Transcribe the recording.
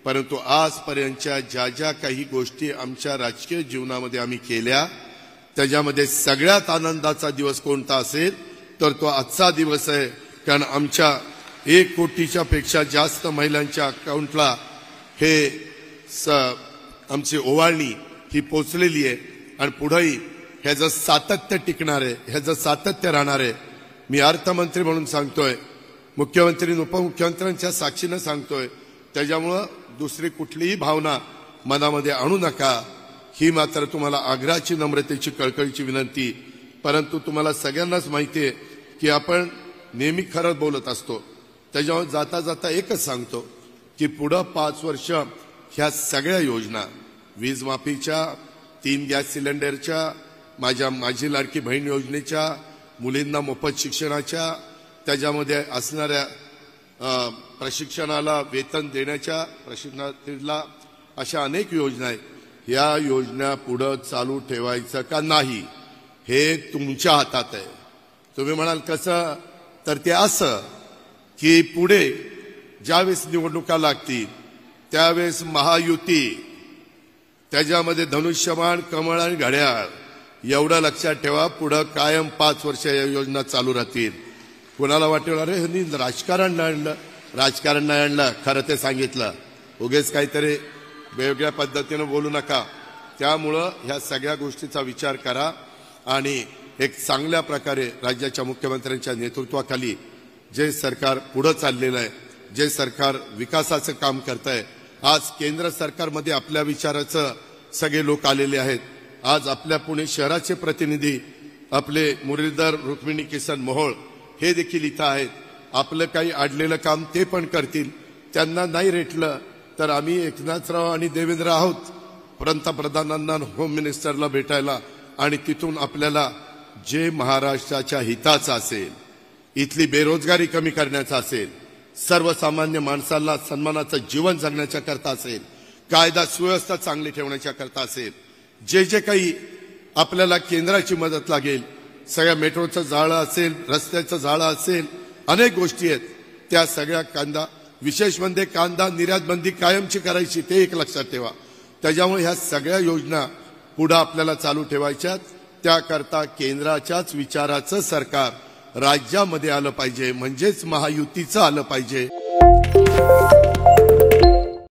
परंतु आजपर्यंतच्या ज्या ज्या काही गोष्टी आमच्या राजकीय जीवनामध्ये आम्ही केल्या त्याच्यामध्ये सगळ्यात आनंदाचा दिवस कोणता असेल तर तो आजचा दिवस आहे। कारण आमच्या 1 कोटीच्या पेक्षा जास्त महिलांच्या अकाउंटला हे आमची ओवाळणी ही पोचलेली आहे आणि पुढेही ह्याचं सातत्य टिकणार आहे, ह्याचं सातत्य राहणार आहे। मी अर्थमंत्री म्हणून सांगतोय, मुख्यमंत्री आणि उपमुख्यमंत्र्यांच्या साक्षीने सांगतोय, त्याच्यामुळं दुसरी कुठलीही भावना मनामध्ये आणू नका, ही मात्र तुम्हाला आग्रहाची, नम्रतेची, कळकळीची विनंती। परंतु तुम्हाला सगळ्यांनाच माहिती आहे की आपण नेहमी खरं बोलत असतो, त्याच्यामुळे जाता जाता एकच सांगतो की पुढे 5 वर्ष ह्या सगळ्या योजना, वीज माफीच्या, 3 गॅस सिलेंडरच्या, माझी लाडकी बहीण योजनेच्या, मुलींना मोफत शिक्षणाच्या, त्याच्यामध्ये असणाऱ्या प्रशिक्षणाला वेतन देण्याच्या, प्रशिक्षणाला, अशा अनेक योजना आहेत। या योजना पुढे चालू ठेवायचं का नाही हे तुमच्या हातात आहे। तुम्ही म्हणाल कसं, तर ते असं की पुढे ज्यावेळेस निवडणुका लागतील त्यावेळेस महायुती, त्याच्यामध्ये धनुष्यबाण, कमळ आणि घड्याळ, एवढं लक्षात ठेवा, पुढे कायम 5 वर्ष या योजना चालू राहतील। कोणाला वाटेल अरे ह्यांनी राजकारण नाही आणलं, खरं ते सांगितलं, उगेच काहीतरी वेगळ्या पद्धतीने बोलू नका। त्यामुळं ह्या सगळ्या गोष्टीचा विचार करा आणि एक चांगल्या प्रकारे राज्याच्या मुख्यमंत्र्यांच्या नेतृत्वाखाली जे सरकार पुढे चाललेलं आहे, जे सरकार विकासाचं काम करत आहे, आज केंद्र सरकारमध्ये आपल्या विचाराचं सगळे लोक आलेले आहेत। आज आपल्या पुणे शहराचे प्रतिनिधी आपले मुरलीधर रुक्मिणी किसन मोहोळ हे देखील इथं आहेत। आपलं काही अडलेलं काम ते पण करतील, त्यांना नाही रेटलं तर आम्ही एकनाथराव आणि देवेंद्र आहोत पंतप्रधानांना, होम मिनिस्टरला भेटायला, आणि तिथून आपल्याला जे महाराष्ट्राच्या हिताचं असेल, इथली बेरोजगारी कमी करण्याचं असेल, सर्वसामान्य माणसाला सन्मानाचं जीवन जगण्याच्या करता असेल, कायदा सुव्यवस्था चांगली ठेवण्याच्या करता असेल, जे जे काही आपल्याला केंद्राची मदत लागेल, सगळ्या मेट्रोचं जाळं असेल, रस्त्याचं जाळं असेल, अनेक गोष्टी आहेत, त्या सगळ्या कांदा, विशेष म्हणजे कांदा निर्यात बंदी कायमची करायची, ते एक लक्षात ठेवा। त्याच्यामुळे ह्या सगळ्या योजना पुढे आपल्याला चालू ठेवायच्यात। त्याकरता केंद्राच्याच विचाराचं सरकार राज्यामध्ये आलं पाहिजे, म्हणजेच महायुतीचं आलं पाहिजे।